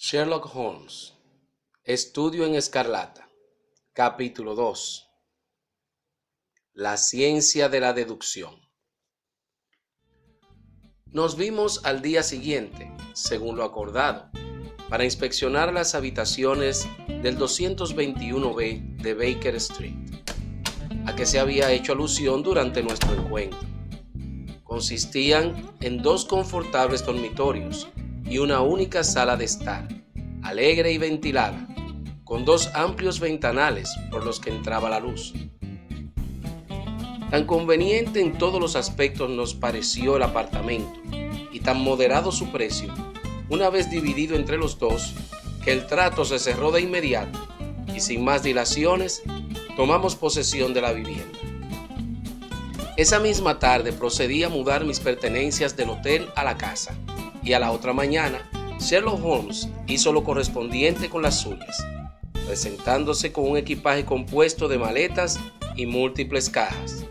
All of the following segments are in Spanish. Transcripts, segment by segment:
Sherlock Holmes, Estudio en Escarlata, capítulo 2. La ciencia de la deducción. Nos vimos al día siguiente, según lo acordado, para inspeccionar las habitaciones del 221B de Baker Street, a que se había hecho alusión durante nuestro encuentro. Consistían en 2 confortables dormitorios y una única sala de estar, alegre y ventilada, con 2 amplios ventanales por los que entraba la luz. Tan conveniente en todos los aspectos nos pareció el apartamento y tan moderado su precio, una vez dividido entre los dos, que el trato se cerró de inmediato y sin más dilaciones tomamos posesión de la vivienda. Esa misma tarde procedí a mudar mis pertenencias del hotel a la casa y a la otra mañana Sherlock Holmes hizo lo correspondiente con las suyas, presentándose con un equipaje compuesto de maletas y múltiples cajas.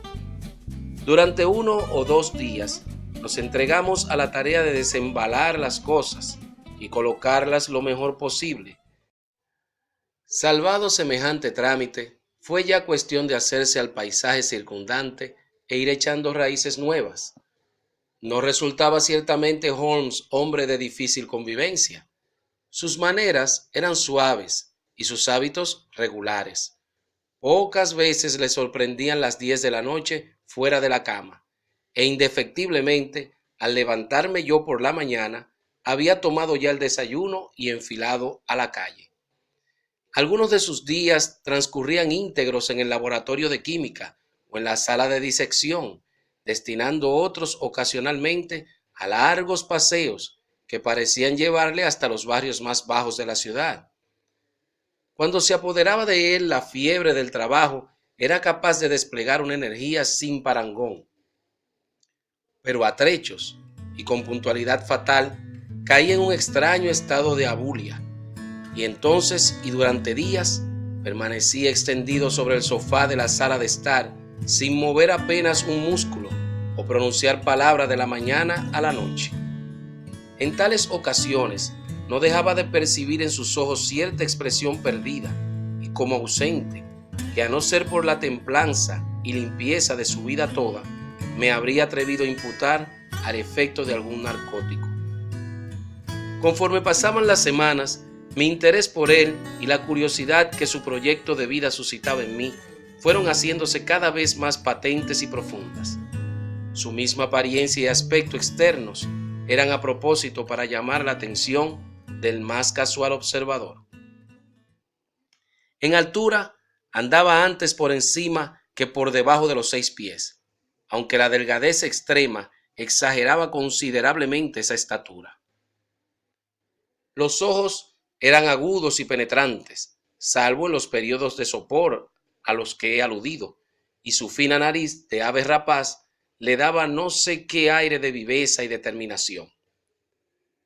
Durante 1 o 2 días nos entregamos a la tarea de desembalar las cosas y colocarlas lo mejor posible. Salvado semejante trámite, fue ya cuestión de hacerse al paisaje circundante e ir echando raíces nuevas. No resultaba ciertamente Holmes hombre de difícil convivencia. Sus maneras eran suaves y sus hábitos regulares. Pocas veces le sorprendían las 10 de la noche fuera de la cama, e indefectiblemente, al levantarme yo por la mañana, había tomado ya el desayuno y enfilado a la calle. Algunos de sus días transcurrían íntegros en el laboratorio de química o en la sala de disección, destinando otros ocasionalmente a largos paseos que parecían llevarle hasta los barrios más bajos de la ciudad. Cuando se apoderaba de él la fiebre del trabajo, era capaz de desplegar una energía sin parangón. Pero a trechos, y con puntualidad fatal, caía en un extraño estado de abulia, y entonces y durante días permanecía extendido sobre el sofá de la sala de estar, sin mover apenas un músculo o pronunciar palabra de la mañana a la noche. En tales ocasiones no dejaba de percibir en sus ojos cierta expresión perdida y como ausente, que a no ser por la templanza y limpieza de su vida toda, me habría atrevido a imputar al efecto de algún narcótico. Conforme pasaban las semanas, mi interés por él y la curiosidad que su proyecto de vida suscitaba en mí fueron haciéndose cada vez más patentes y profundas. Su misma apariencia y aspecto externos eran a propósito para llamar la atención del más casual observador. En altura andaba antes por encima que por debajo de los 6 pies, aunque la delgadez extrema exageraba considerablemente esa estatura. Los ojos eran agudos y penetrantes, salvo en los periodos de sopor a los que he aludido, y su fina nariz de ave rapaz le daba no sé qué aire de viveza y determinación.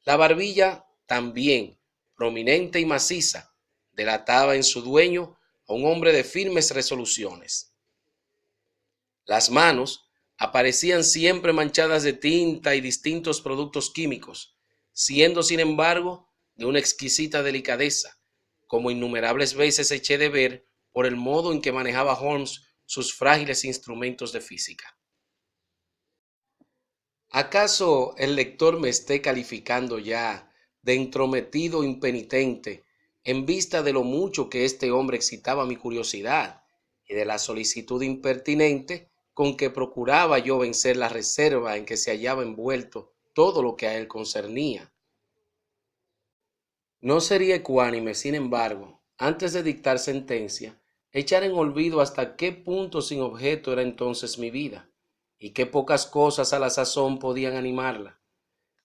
La barbilla, también prominente y maciza, delataba en su dueño a un hombre de firmes resoluciones. Las manos aparecían siempre manchadas de tinta y distintos productos químicos, siendo sin embargo de una exquisita delicadeza, como innumerables veces eché de ver por el modo en que manejaba Holmes sus frágiles instrumentos de física. ¿Acaso el lector me esté calificando ya de entrometido impenitente en vista de lo mucho que este hombre excitaba mi curiosidad y de la solicitud impertinente con que procuraba yo vencer la reserva en que se hallaba envuelto todo lo que a él concernía? No sería ecuánime, sin embargo, antes de dictar sentencia, echar en olvido hasta qué punto sin objeto era entonces mi vida, y qué pocas cosas a la sazón podían animarla.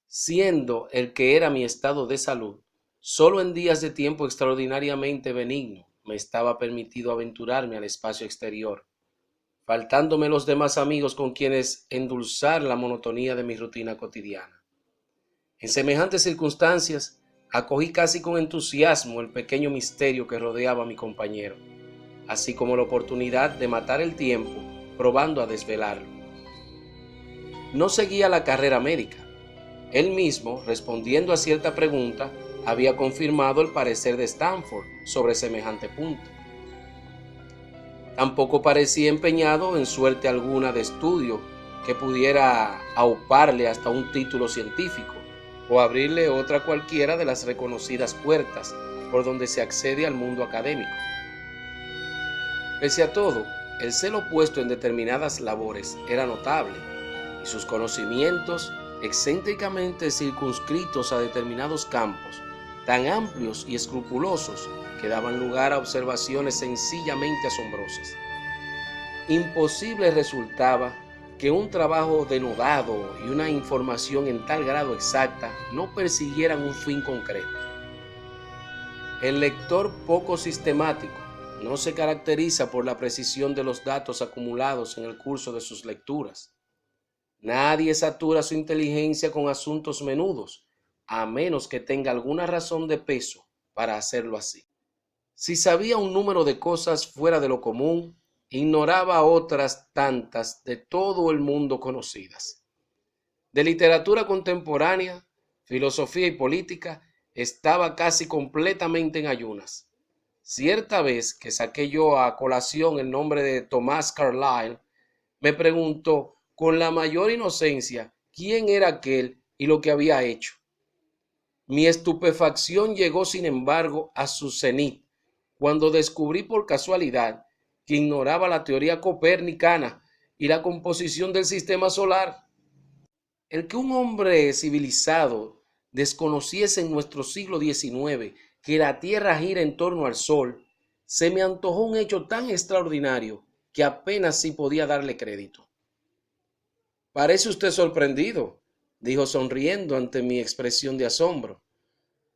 Siendo el que era mi estado de salud, solo en días de tiempo extraordinariamente benigno me estaba permitido aventurarme al espacio exterior, faltándome los demás amigos con quienes endulzar la monotonía de mi rutina cotidiana. En semejantes circunstancias, acogí casi con entusiasmo el pequeño misterio que rodeaba a mi compañero, así como la oportunidad de matar el tiempo probando a desvelarlo. No seguía la carrera médica. Él mismo, respondiendo a cierta pregunta, había confirmado el parecer de Stanford sobre semejante punto. Tampoco parecía empeñado en suerte alguna de estudio que pudiera auparle hasta un título científico o abrirle otra cualquiera de las reconocidas puertas por donde se accede al mundo académico. Pese a todo, el celo puesto en determinadas labores era notable y sus conocimientos, excéntricamente circunscritos a determinados campos, tan amplios y escrupulosos que daban lugar a observaciones sencillamente asombrosas. Imposible resultaba que un trabajo denodado y una información en tal grado exacta no persiguieran un fin concreto. El lector poco sistemático no se caracteriza por la precisión de los datos acumulados en el curso de sus lecturas. Nadie satura su inteligencia con asuntos menudos, a menos que tenga alguna razón de peso para hacerlo así. Si sabía un número de cosas fuera de lo común, ignoraba otras tantas de todo el mundo conocidas. De literatura contemporánea, filosofía y política, estaba casi completamente en ayunas. Cierta vez que saqué yo a colación el nombre de Thomas Carlyle, me preguntó con la mayor inocencia quién era aquel y lo que había hecho. Mi estupefacción llegó, sin embargo, a su cenit cuando descubrí por casualidad que ignoraba la teoría copernicana y la composición del sistema solar. El que un hombre civilizado desconociese en nuestro siglo XIX que la Tierra gira en torno al Sol, se me antojó un hecho tan extraordinario que apenas si podía darle crédito. Parece usted sorprendido, dijo sonriendo ante mi expresión de asombro.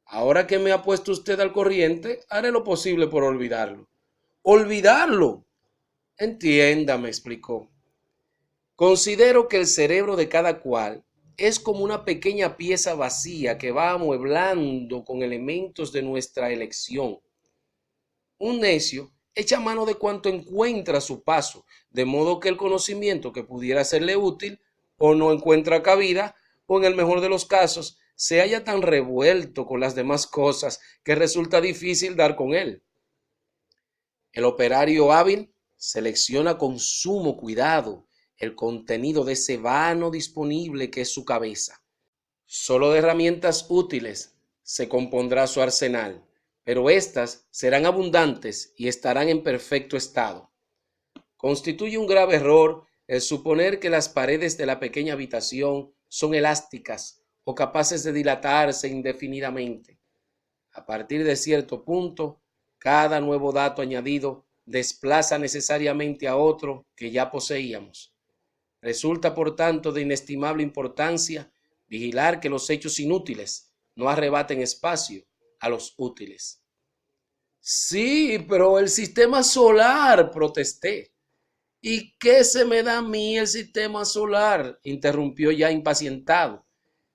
Ahora que me ha puesto usted al corriente, haré lo posible por olvidarlo. ¡Olvidarlo! Entienda, me explicó. Considero que el cerebro de cada cual es como una pequeña pieza vacía que va amueblando con elementos de nuestra elección. Un necio echa mano de cuanto encuentra a su paso, de modo que el conocimiento que pudiera serle útil o no encuentra cabida, o en el mejor de los casos, se halla tan revuelto con las demás cosas que resulta difícil dar con él. El operario hábil selecciona con sumo cuidado el contenido de ese vano disponible que es su cabeza. Solo de herramientas útiles se compondrá su arsenal, pero éstas serán abundantes y estarán en perfecto estado. Constituye un grave error el suponer que las paredes de la pequeña habitación son elásticas o capaces de dilatarse indefinidamente. A partir de cierto punto, cada nuevo dato añadido desplaza necesariamente a otro que ya poseíamos. Resulta, por tanto, de inestimable importancia vigilar que los hechos inútiles no arrebaten espacio a los útiles. Sí, pero el sistema solar, protesté. ¿Y qué se me da a mí el sistema solar?, interrumpió ya impacientado.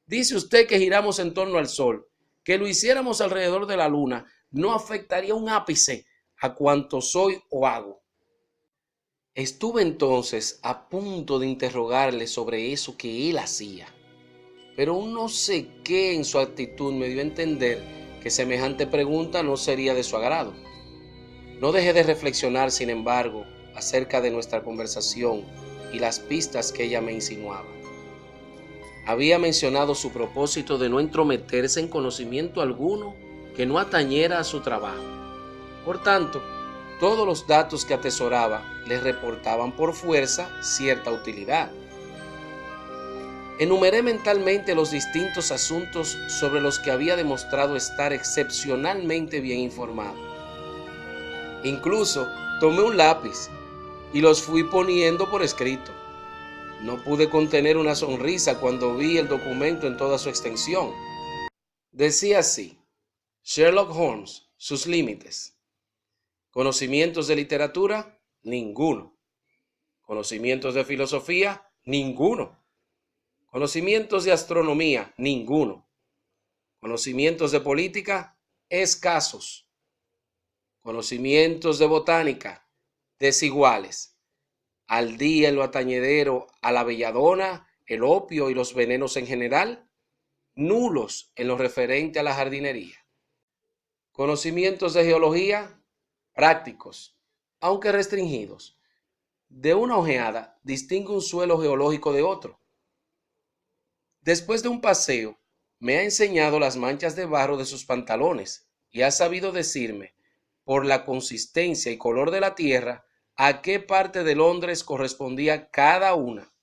Dice usted que giramos en torno al Sol, que lo hiciéramos alrededor de la Luna, no afectaría un ápice a cuanto soy o hago. Estuve entonces a punto de interrogarle sobre eso que él hacía, pero un no sé qué en su actitud me dio a entender que semejante pregunta no sería de su agrado. No dejé de reflexionar, sin embargo, acerca de nuestra conversación y las pistas que ella me insinuaba. Había mencionado su propósito de no entrometerse en conocimiento alguno que no atañera a su trabajo. Por tanto, todos los datos que atesoraba le reportaban por fuerza cierta utilidad. Enumeré mentalmente los distintos asuntos sobre los que había demostrado estar excepcionalmente bien informado. Incluso tomé un lápiz y los fui poniendo por escrito. No pude contener una sonrisa cuando vi el documento en toda su extensión. Decía así: Sherlock Holmes, sus límites. Conocimientos de literatura, ninguno. Conocimientos de filosofía, ninguno. Conocimientos de astronomía, ninguno. Conocimientos de política, escasos. Conocimientos de botánica, desiguales. Al día en lo atañedero a la belladona, el opio y los venenos en general, nulos en lo referente a la jardinería. Conocimientos de geología prácticos, aunque restringidos. De una ojeada distingue un suelo geológico de otro. Después de un paseo, me ha enseñado las manchas de barro de sus pantalones y ha sabido decirme, por la consistencia y color de la tierra, a qué parte de Londres correspondía cada una.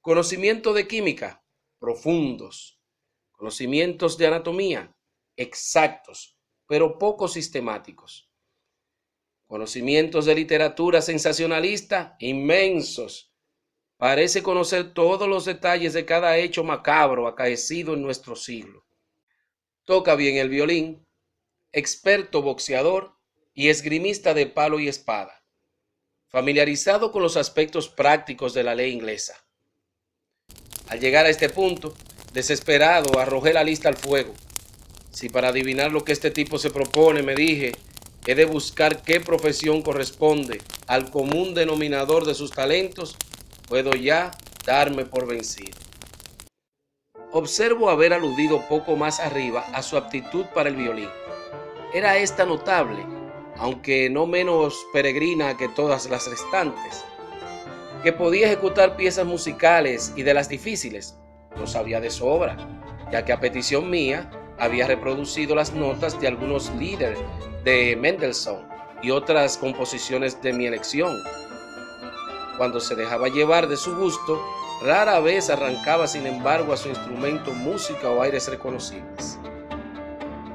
Conocimiento de química, profundos. Conocimientos de anatomía, exactos, pero poco sistemáticos. Conocimientos de literatura sensacionalista, inmensos. Parece conocer todos los detalles de cada hecho macabro acaecido en nuestro siglo. Toca bien el violín, experto boxeador y esgrimista de palo y espada, familiarizado con los aspectos prácticos de la ley inglesa. Al llegar a este punto, desesperado, arrojé la lista al fuego. Si para adivinar lo que este tipo se propone, me dije, he de buscar qué profesión corresponde al común denominador de sus talentos, puedo ya darme por vencido. Observo haber aludido poco más arriba a su aptitud para el violín. Era esta notable, aunque no menos peregrina que todas las restantes. Que podía ejecutar piezas musicales y de las difíciles, lo sabía de sobra, ya que a petición mía había reproducido las notas de algunos líderes de Mendelssohn y otras composiciones de mi elección. Cuando se dejaba llevar de su gusto, rara vez arrancaba sin embargo a su instrumento música o aires reconocibles.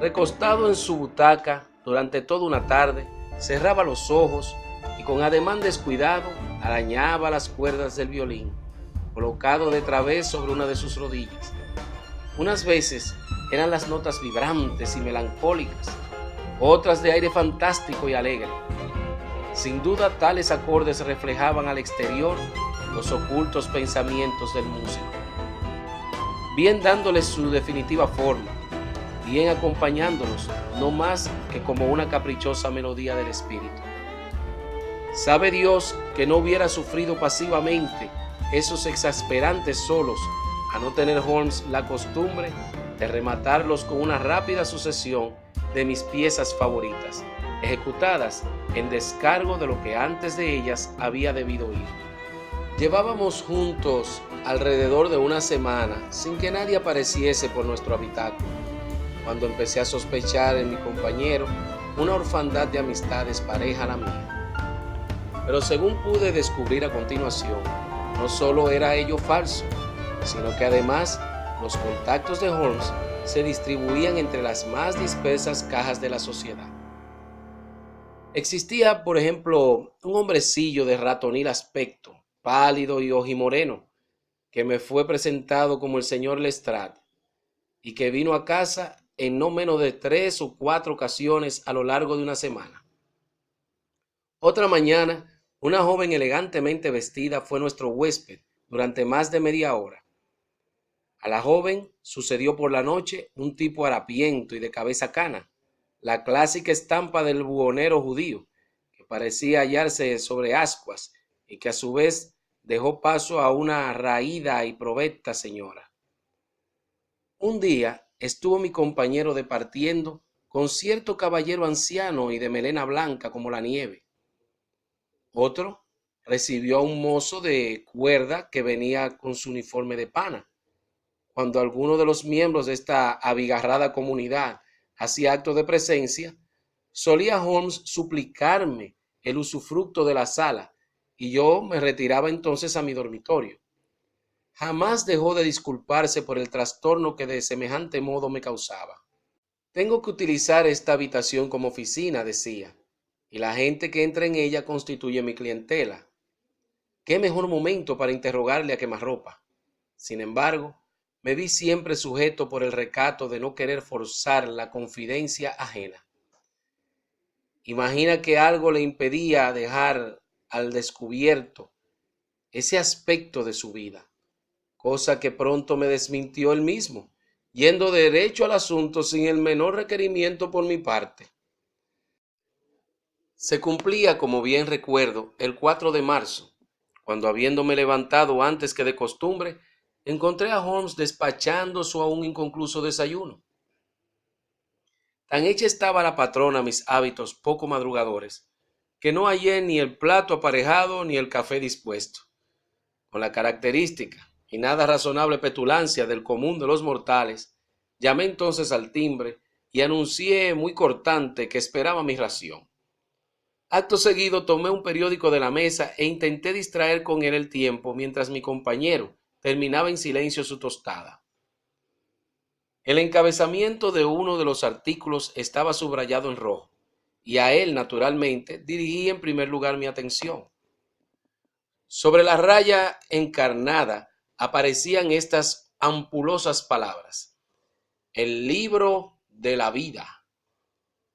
Recostado en su butaca durante toda una tarde, cerraba los ojos y con ademán descuidado arañaba las cuerdas del violín, colocado de través sobre una de sus rodillas. Unas veces eran las notas vibrantes y melancólicas, otras de aire fantástico y alegre. Sin duda tales acordes reflejaban al exterior los ocultos pensamientos del músico, bien dándoles su definitiva forma, bien acompañándolos, no más que como una caprichosa melodía del espíritu. Sabe Dios que no hubiera sufrido pasivamente esos exasperantes solos a no tener Holmes la costumbre de rematarlos con una rápida sucesión de mis piezas favoritas, ejecutadas en descargo de lo que antes de ellas había debido ir. Llevábamos juntos alrededor de una semana sin que nadie apareciese por nuestro habitáculo, cuando empecé a sospechar en mi compañero una orfandad de amistades pareja a la mía. Pero según pude descubrir a continuación, no solo era ello falso, sino que además los contactos de Holmes se distribuían entre las más dispersas cajas de la sociedad. Existía, por ejemplo, un hombrecillo de ratonil aspecto, pálido y ojimoreno, que me fue presentado como el señor Lestrade, y que vino a casa en no menos de 3 o 4 ocasiones a lo largo de una semana. Otra mañana, una joven elegantemente vestida fue nuestro huésped durante más de media hora. A la joven sucedió por la noche un tipo harapiento y de cabeza cana, la clásica estampa del buhonero judío, que parecía hallarse sobre ascuas y que a su vez dejó paso a una raída y provecta señora. Un día estuvo mi compañero departiendo con cierto caballero anciano y de melena blanca como la nieve. Otro recibió a un mozo de cuerda que venía con su uniforme de pana. Cuando alguno de los miembros de esta abigarrada comunidad hacía acto de presencia, solía Holmes suplicarme el usufructo de la sala y yo me retiraba entonces a mi dormitorio. Jamás dejó de disculparse por el trastorno que de semejante modo me causaba. Tengo que utilizar esta habitación como oficina, decía, y la gente que entra en ella constituye mi clientela. ¿Qué mejor momento para interrogarle a quemarropa? Sin embargo, me vi siempre sujeto por el recato de no querer forzar la confidencia ajena. Imagina que algo le impedía dejar al descubierto ese aspecto de su vida, cosa que pronto me desmintió él mismo, yendo derecho al asunto sin el menor requerimiento por mi parte. Se cumplía, como bien recuerdo, el 4 de marzo, cuando habiéndome levantado antes que de costumbre, encontré a Holmes despachando su aún inconcluso desayuno. Tan hecha estaba la patrona a mis hábitos poco madrugadores, que no hallé ni el plato aparejado ni el café dispuesto. Con la característica y nada razonable petulancia del común de los mortales, llamé entonces al timbre y anuncié muy cortante que esperaba mi ración. Acto seguido tomé un periódico de la mesa e intenté distraer con él el tiempo mientras mi compañero terminaba en silencio su tostada. El encabezamiento de uno de los artículos estaba subrayado en rojo, y a él, naturalmente, dirigí en primer lugar mi atención. Sobre la raya encarnada aparecían estas ampulosas palabras: el libro de la vida,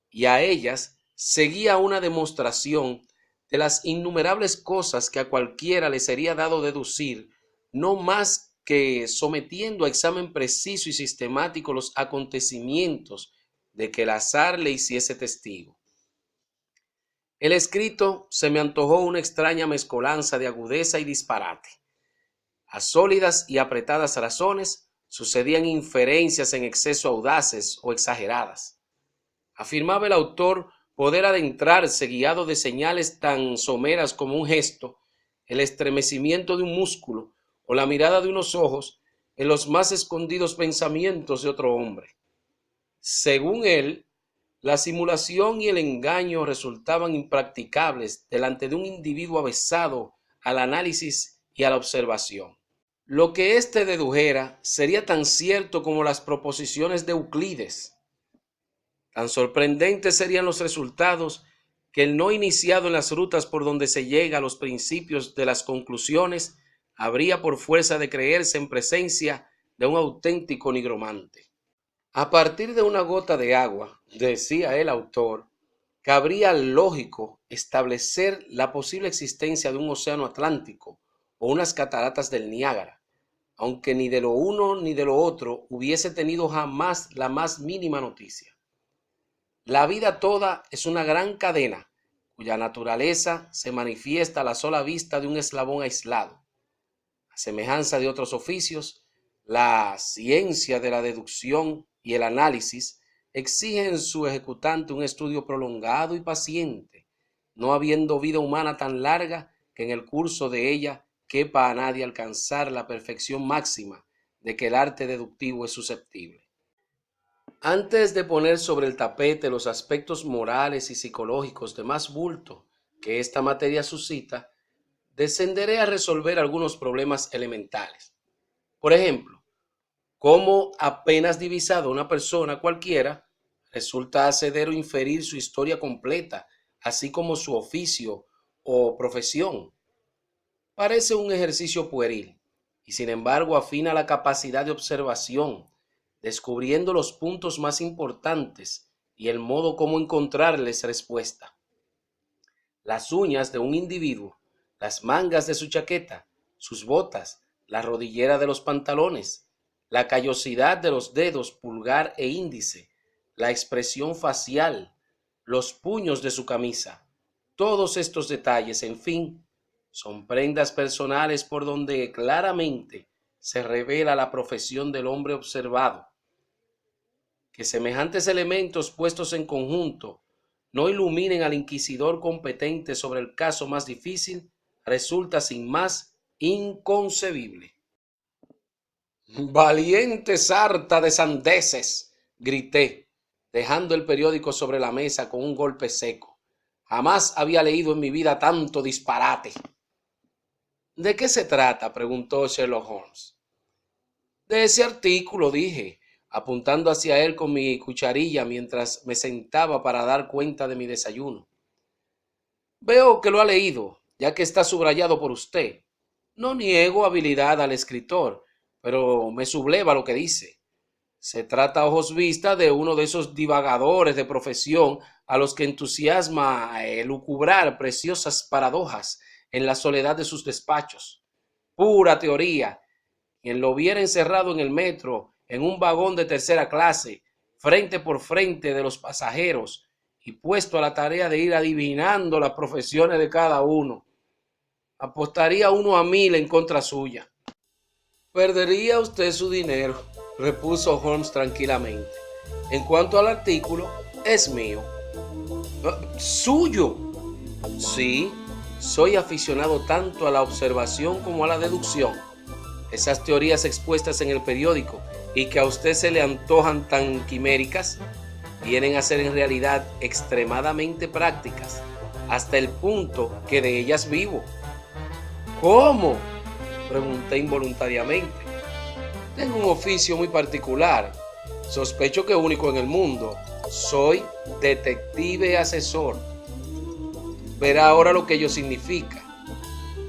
y a ellas seguía una demostración de las innumerables cosas que a cualquiera le sería dado deducir, no más que sometiendo a examen preciso y sistemático los acontecimientos de que el azar le hiciese testigo. El escrito se me antojó una extraña mezcolanza de agudeza y disparate. A sólidas y apretadas razones sucedían inferencias en exceso audaces o exageradas. Afirmaba el autor poder adentrarse, guiado de señales tan someras como un gesto, el estremecimiento de un músculo o la mirada de unos ojos, en los más escondidos pensamientos de otro hombre. Según él, la simulación y el engaño resultaban impracticables delante de un individuo avesado al análisis y a la observación. Lo que éste dedujera sería tan cierto como las proposiciones de Euclides. Tan sorprendentes serían los resultados que el no iniciado en las rutas por donde se llega a los principios de las conclusiones habría por fuerza de creerse en presencia de un auténtico nigromante. A partir de una gota de agua, decía el autor, cabría lógico establecer la posible existencia de un océano Atlántico o unas cataratas del Niágara, aunque ni de lo uno ni de lo otro hubiese tenido jamás la más mínima noticia. La vida toda es una gran cadena, cuya naturaleza se manifiesta a la sola vista de un eslabón aislado. A semejanza de otros oficios, la ciencia de la deducción y el análisis exigen en su ejecutante un estudio prolongado y paciente, no habiendo vida humana tan larga que en el curso de ella quepa a nadie alcanzar la perfección máxima de que el arte deductivo es susceptible. Antes de poner sobre el tapete los aspectos morales y psicológicos de más bulto que esta materia suscita, descenderé a resolver algunos problemas elementales. Por ejemplo, cómo apenas divisado una persona cualquiera resulta hacer o inferir su historia completa, así como su oficio o profesión. Parece un ejercicio pueril y sin embargo afina la capacidad de observación, descubriendo los puntos más importantes y el modo como encontrarles respuesta. Las uñas de un individuo, las mangas de su chaqueta, sus botas, la rodillera de los pantalones, la callosidad de los dedos pulgar e índice, la expresión facial, los puños de su camisa, todos estos detalles, en fin, son prendas personales por donde claramente se revela la profesión del hombre observado. Que semejantes elementos puestos en conjunto no iluminen al inquisidor competente sobre el caso más difícil resulta sin más inconcebible. Valiente sarta de sandeces, grité, dejando el periódico sobre la mesa con un golpe seco. Jamás había leído en mi vida tanto disparate. ¿De qué se trata?, preguntó Sherlock Holmes. De ese artículo, dije, apuntando hacia él con mi cucharilla mientras me sentaba para dar cuenta de mi desayuno. Veo que lo ha leído, ya que está subrayado por usted. No niego habilidad al escritor, pero me subleva lo que dice. Se trata a ojos vistas de uno de esos divagadores de profesión a los que entusiasma elucubrar preciosas paradojas en la soledad de sus despachos. Pura teoría. Quien lo viera encerrado en el metro, en un vagón de tercera clase, frente por frente de los pasajeros y puesto a la tarea de ir adivinando las profesiones de cada uno, apostaría 1 a 1000 en contra suya. Perdería usted su dinero, repuso Holmes tranquilamente, En cuanto al artículo, es mío. ¿Suyo? Sí, soy aficionado tanto a la observación como a la deducción. Esas teorías expuestas en el periódico y que a usted se le antojan tan quiméricas, vienen a ser en realidad extremadamente prácticas, hasta el punto que de ellas vivo. ¿Cómo? Pregunté involuntariamente. Tengo un oficio muy particular, sospecho que único en el mundo. Soy detective asesor. Verá ahora lo que ello significa.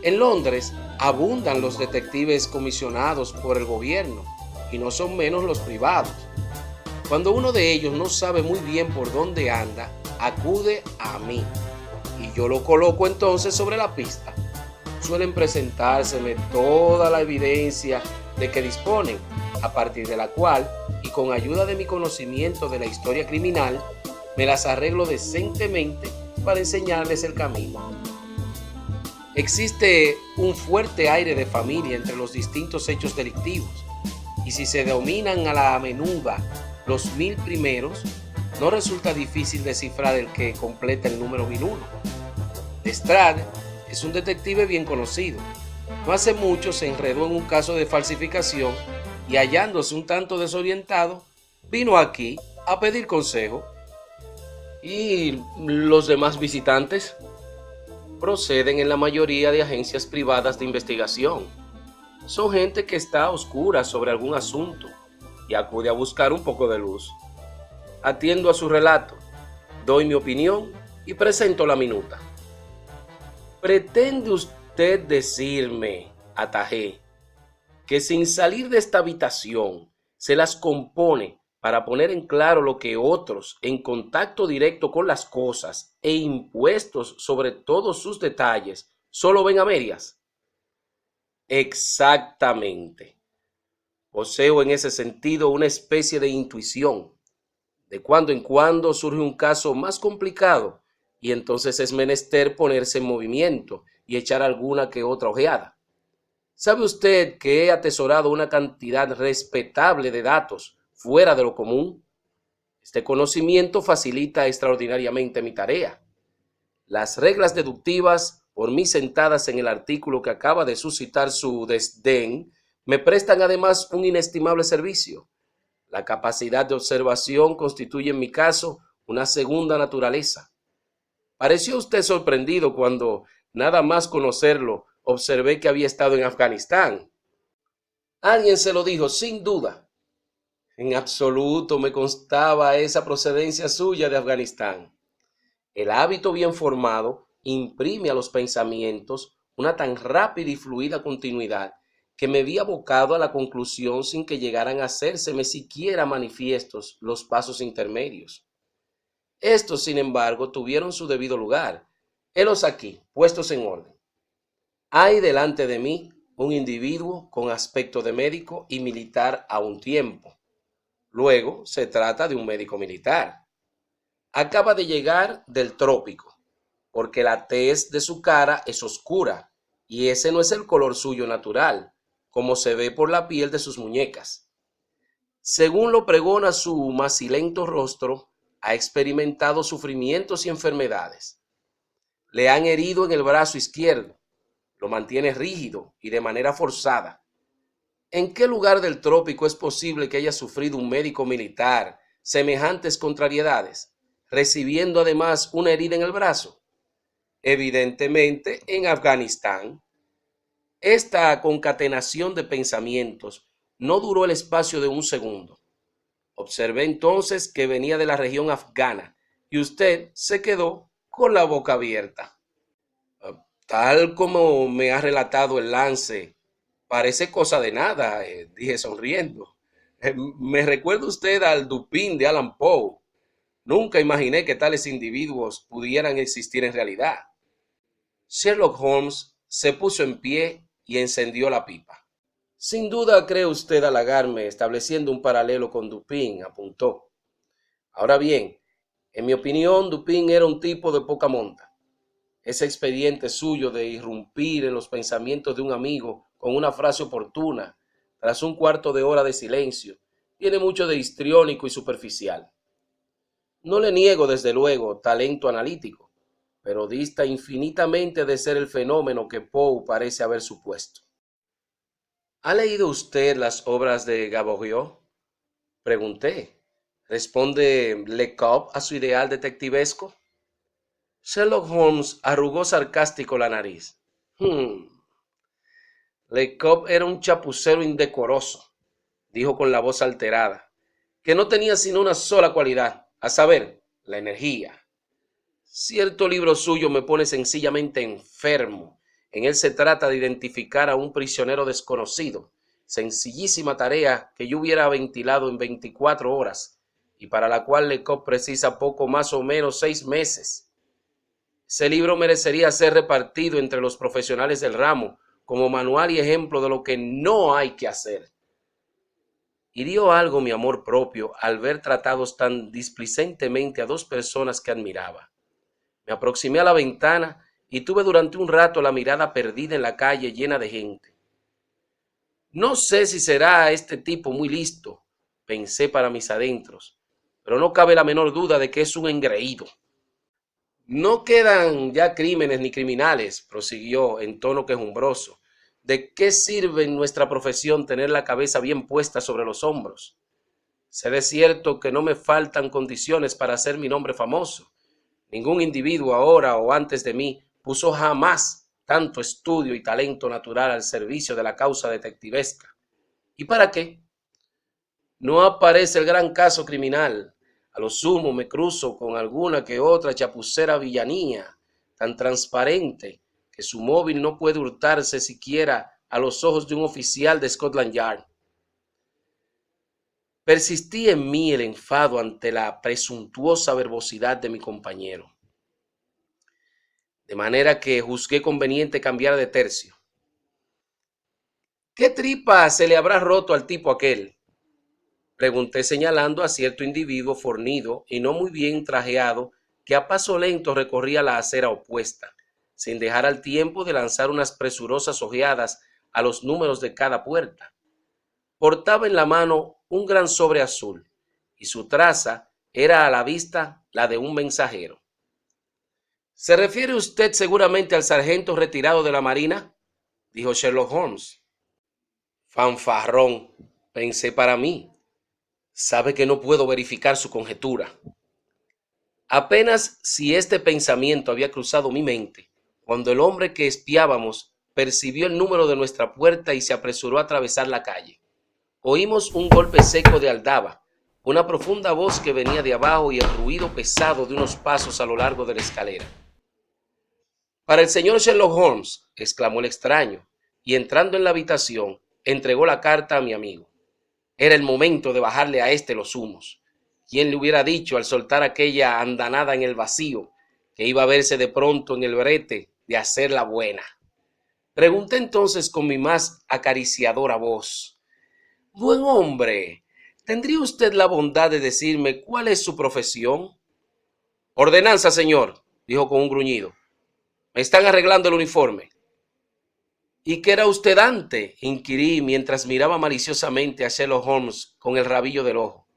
En Londres abundan los detectives comisionados por el gobierno, y no son menos los privados. Cuando uno de ellos no sabe muy bien por dónde anda, acude a mí, y yo lo coloco entonces sobre la pista. Suelen presentárseme toda la evidencia de que disponen, a partir de la cual, y con ayuda de mi conocimiento de la historia criminal, me las arreglo decentemente para enseñarles el camino. Existe un fuerte aire de familia entre los distintos hechos delictivos, y si se dominan a la menuda los 1000 primeros, no resulta difícil descifrar el que completa el número 1001. Lestrade es un detective bien conocido. No hace mucho se enredó en un caso de falsificación y, hallándose un tanto desorientado, vino aquí a pedir consejo. ¿Y los demás visitantes? Proceden en la mayoría de agencias privadas de investigación. Son gente que está a oscuras sobre algún asunto y acude a buscar un poco de luz. Atiendo a su relato, doy mi opinión y presento la minuta. ¿Pretende usted decirme, atajé, que sin salir de esta habitación se las compone para poner en claro lo que otros, en contacto directo con las cosas e impuestos sobre todos sus detalles, solo ven a medias? Exactamente. Poseo en ese sentido una especie de intuición. De cuando en cuando surge un caso más complicado y entonces es menester ponerse en movimiento y echar alguna que otra ojeada. ¿Sabe usted que he atesorado una cantidad respetable de datos fuera de lo común? Este conocimiento facilita extraordinariamente mi tarea. Las reglas deductivas, por mí sentadas en el artículo que acaba de suscitar su desdén, me prestan además un inestimable servicio. La capacidad de observación constituye en mi caso una segunda naturaleza. Pareció usted sorprendido cuando, nada más conocerlo, observé que había estado en Afganistán. Alguien se lo dijo, sin duda. En absoluto me constaba esa procedencia suya de Afganistán. El hábito bien formado imprime a los pensamientos una tan rápida y fluida continuidad que me vi abocado a la conclusión sin que llegaran a hacérseme siquiera manifiestos los pasos intermedios. Estos, sin embargo, tuvieron su debido lugar. Helos aquí, puestos en orden. Hay delante de mí un individuo con aspecto de médico y militar a un tiempo. Luego se trata de un médico militar. Acaba de llegar del trópico, porque la tez de su cara es oscura, y ese no es el color suyo natural, como se ve por la piel de sus muñecas. Según lo pregona su macilento rostro, ha experimentado sufrimientos y enfermedades. Le han herido en el brazo izquierdo, lo mantiene rígido y de manera forzada. ¿En qué lugar del trópico es posible que haya sufrido un médico militar semejantes contrariedades, recibiendo además una herida en el brazo? Evidentemente en Afganistán. Esta concatenación de pensamientos no duró el espacio de un segundo. Observé entonces que venía de la región afgana y usted se quedó con la boca abierta. Tal como me ha relatado el lance, parece cosa de nada, dije sonriendo. Me recuerda usted al Dupin de Allan Poe. Nunca imaginé que tales individuos pudieran existir en realidad. Sherlock Holmes se puso en pie y encendió la pipa. Sin duda cree usted halagarme estableciendo un paralelo con Dupin, apuntó. Ahora bien, en mi opinión, Dupin era un tipo de poca monta. Ese expediente suyo de irrumpir en los pensamientos de un amigo con una frase oportuna, tras un cuarto de hora de silencio, Tiene mucho de histriónico y superficial. No le niego, desde luego, talento analítico, pero dista infinitamente de ser el fenómeno que Poe parece haber supuesto. ¿Ha leído usted las obras de Gaboriau? Pregunté. ¿Responde Lecoq a su ideal detectivesco? Sherlock Holmes arrugó sarcástico la nariz. Lecoq era un chapucero indecoroso, dijo con la voz alterada, que no tenía sino una sola cualidad, a saber, la energía. Cierto libro suyo me pone sencillamente enfermo. En él se trata de identificar a un prisionero desconocido, sencillísima tarea que yo hubiera ventilado en 24 horas y para la cual Lecoq precisa poco más o menos 6 meses. Ese libro merecería ser repartido entre los profesionales del ramo como manual y ejemplo de lo que no hay que hacer. Hirió algo mi amor propio al ver tratados tan displicentemente a dos personas que admiraba. Me aproximé a la ventana y tuve durante un rato la mirada perdida en la calle llena de gente. No sé si será este tipo muy listo, pensé para mis adentros, pero no cabe la menor duda de que es un engreído. No quedan ya crímenes ni criminales, prosiguió en tono quejumbroso. ¿De qué sirve en nuestra profesión tener la cabeza bien puesta sobre los hombros? Sé de cierto que no me faltan condiciones para hacer mi nombre famoso. Ningún individuo ahora o antes de mí puso jamás tanto estudio y talento natural al servicio de la causa detectivesca. ¿Y para qué? No aparece el gran caso criminal. A lo sumo me cruzo con alguna que otra chapucera villanía, tan transparente que su móvil no puede hurtarse siquiera a los ojos de un oficial de Scotland Yard. Persistí en mí el enfado ante la presuntuosa verbosidad de mi compañero, de manera que juzgué conveniente cambiar de tercio. ¿Qué tripa se le habrá roto al tipo aquel?, pregunté señalando a cierto individuo fornido y no muy bien trajeado que a paso lento recorría la acera opuesta, sin dejar al tiempo de lanzar unas presurosas ojeadas a los números de cada puerta. Portaba en la mano un gran sobre azul, y su traza era a la vista la de un mensajero. ¿Se refiere usted seguramente al sargento retirado de la Marina?, dijo Sherlock Holmes. Fanfarrón, pensé para mí. Sabe que no puedo verificar su conjetura. Apenas si este pensamiento había cruzado mi mente, cuando el hombre que espiábamos percibió el número de nuestra puerta y se apresuró a atravesar la calle. Oímos un golpe seco de aldaba, una profunda voz que venía de abajo y el ruido pesado de unos pasos a lo largo de la escalera. Para el señor Sherlock Holmes, exclamó el extraño, y entrando en la habitación, entregó la carta a mi amigo. Era el momento de bajarle a este los humos. ¿Quién le hubiera dicho al soltar aquella andanada en el vacío que iba a verse de pronto en el brete de hacer la buena? Pregunté entonces con mi más acariciadora voz. Buen hombre, ¿tendría usted la bondad de decirme cuál es su profesión? Ordenanza, señor, dijo con un gruñido. Me están arreglando el uniforme. ¿Y qué era usted antes?, inquirí mientras miraba maliciosamente a Sherlock Holmes con el rabillo del ojo.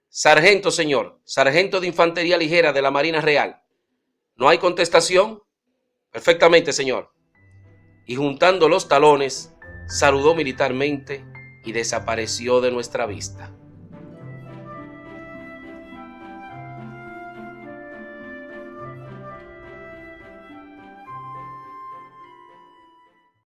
Sargento, señor, sargento de infantería ligera de la Marina Real. ¿No hay contestación? Perfectamente, señor. Y juntando los talones, saludó militarmente y desapareció de nuestra vista.